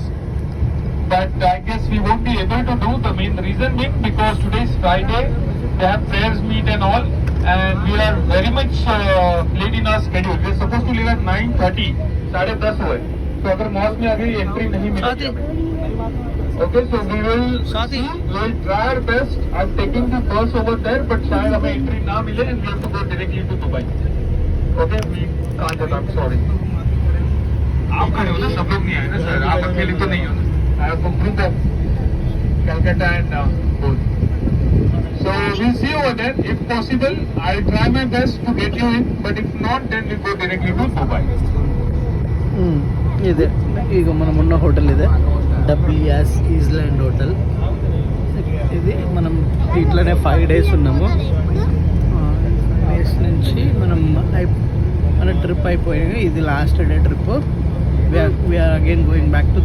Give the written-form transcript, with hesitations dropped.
mask. But I guess we won't be able to do. The main reason being because today is Friday, they have prayers meet and all, and we are very much late in our schedule. We are supposed to leave at 9:30, 10:30 हुए. So अगर moss में अगर entry नहीं मिलेगी हमें. Okay, so we will try our best at taking the bus over there, but शायद हमें entry ना मिले and we have to go directly to Dubai. Okay, we can't. I'm sorry. आप खड़े हो ना, सब लोग नहीं आए ना सर, आप अकेले तो नहीं हो ना. I have a group of Calcutta and both. So we'll see over there. If possible, I'll try my best to get you in. But if not, then we'll go directly to Dubai. ಇದೆ ಈಗ మనం ఉన్న hotel ಇದೆ WS ఈజ్లాండ్ hotel. ఇది మనం ఇట్లనే 5 days ఉన్నాము. Days నుంచి మనం మన ట్రిప్ అయిపోయింది. ఇది last day trip. We are again going back to